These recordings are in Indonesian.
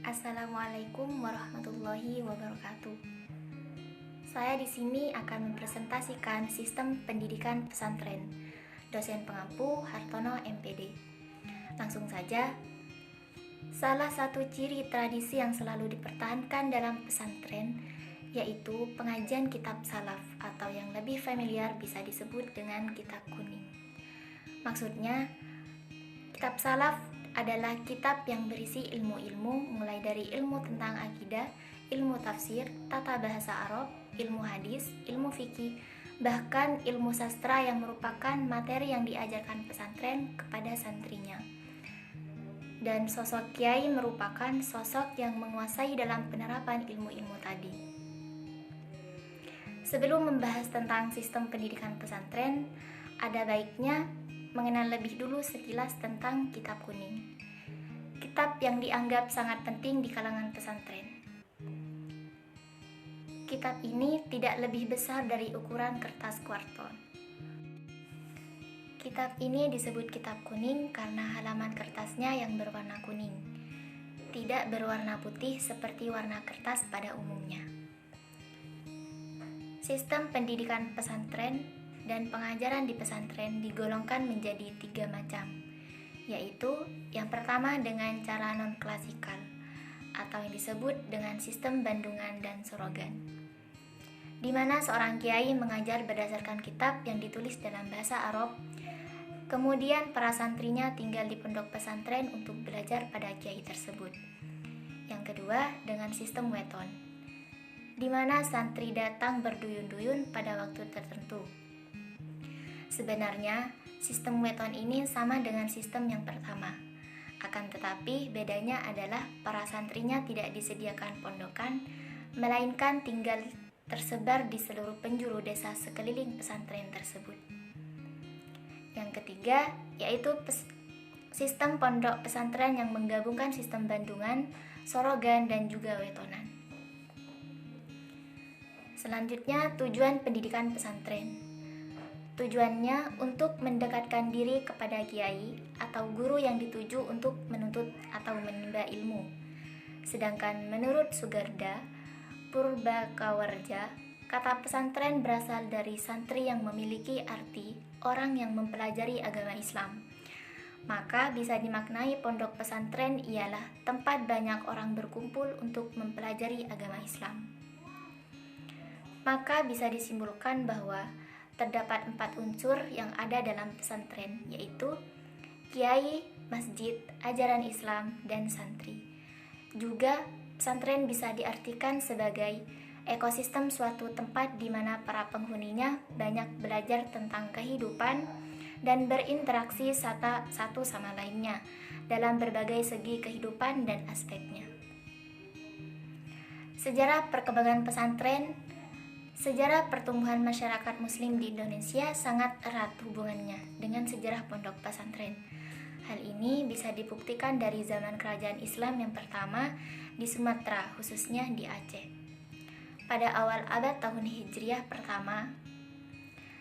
Assalamualaikum warahmatullahi wabarakatuh. Saya di sini akan mempresentasikan sistem pendidikan pesantren. Dosen pengampu Hartono MPD. Langsung saja. Salah satu ciri tradisi yang selalu dipertahankan dalam pesantren yaitu pengajian kitab salaf atau yang lebih familiar bisa disebut dengan kitab kuning. Maksudnya, kitab salaf adalah kitab yang berisi ilmu-ilmu mulai dari ilmu tentang akidah, ilmu tafsir, tata bahasa Arab, ilmu hadis, ilmu fikih, bahkan ilmu sastra yang merupakan materi yang diajarkan pesantren kepada santrinya. Dan sosok kiai merupakan sosok yang menguasai dalam penerapan ilmu-ilmu tadi. Sebelum membahas tentang sistem pendidikan pesantren, ada baiknya mengenal lebih dulu sekilas tentang kitab kuning. Kitab yang dianggap sangat penting di kalangan pesantren. Kitab ini tidak lebih besar dari ukuran kertas kuarton. Kitab ini disebut kitab kuning karena halaman kertasnya yang berwarna kuning, tidak berwarna putih seperti warna kertas pada umumnya. Sistem pendidikan pesantren dan pengajaran di pesantren digolongkan menjadi 3 macam, yaitu yang pertama dengan cara non-klasikal atau yang disebut dengan sistem bandungan dan sorogan, di mana seorang kiai mengajar berdasarkan kitab yang ditulis dalam bahasa Arab, kemudian para santrinya tinggal di pondok pesantren untuk belajar pada kiai tersebut. Yang kedua dengan sistem weton, di mana santri datang berduyun-duyun pada waktu tertentu. Sebenarnya, sistem weton ini sama dengan sistem yang pertama. Akan tetapi, bedanya adalah para santrinya tidak disediakan pondokan, melainkan tinggal tersebar di seluruh penjuru desa sekeliling pesantren tersebut. Yang ketiga, yaitu sistem pondok pesantren yang menggabungkan sistem bandungan, sorogan, dan juga wetonan. Selanjutnya, tujuan pendidikan pesantren. Tujuannya untuk mendekatkan diri kepada kiai atau guru yang dituju untuk menuntut atau menimba ilmu. Sedangkan menurut Sugarda Purbakawarja, kata pesantren berasal dari santri yang memiliki arti orang yang mempelajari agama Islam. Maka bisa dimaknai pondok pesantren ialah tempat banyak orang berkumpul untuk mempelajari agama Islam. Maka bisa disimpulkan bahwa terdapat 4 unsur yang ada dalam pesantren, yaitu kiai, masjid, ajaran Islam, dan santri. Juga, pesantren bisa diartikan sebagai ekosistem suatu tempat di mana para penghuninya banyak belajar tentang kehidupan dan berinteraksi satu sama lainnya dalam berbagai segi kehidupan dan aspeknya. Sejarah perkembangan pesantren. Sejarah pertumbuhan masyarakat muslim di Indonesia sangat erat hubungannya dengan sejarah pondok pesantren. Hal ini bisa dibuktikan dari zaman kerajaan Islam yang pertama di Sumatera, khususnya di Aceh. Pada awal abad tahun Hijriah pertama,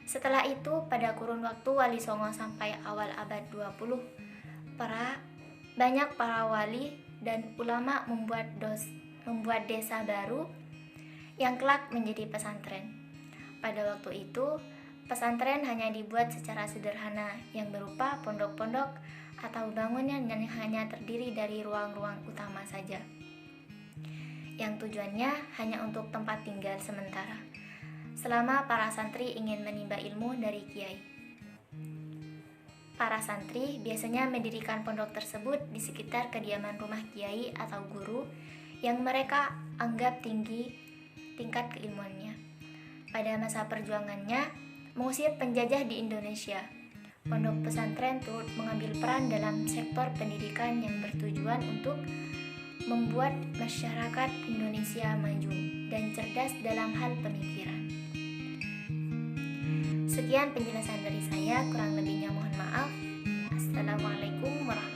setelah itu pada kurun waktu Wali Songo sampai awal abad 20, banyak para wali dan ulama membuat desa baru yang kelak menjadi pesantren. Pada waktu itu, pesantren hanya dibuat secara sederhana yang berupa pondok-pondok atau bangunan yang hanya terdiri dari ruang-ruang utama saja, yang tujuannya hanya untuk tempat tinggal sementara, selama para santri ingin menimba ilmu dari kiai. Para santri biasanya mendirikan pondok tersebut di sekitar kediaman rumah kiai atau guru yang mereka anggap tinggi tingkat keilmuannya. Pada masa perjuangannya mengusir penjajah di Indonesia, pondok pesantren turut mengambil peran dalam sektor pendidikan yang bertujuan untuk membuat masyarakat Indonesia maju dan cerdas dalam hal pemikiran. Sekian penjelasan dari saya, kurang lebihnya mohon maaf. Assalamualaikum warahmatullahi wabarakatuh.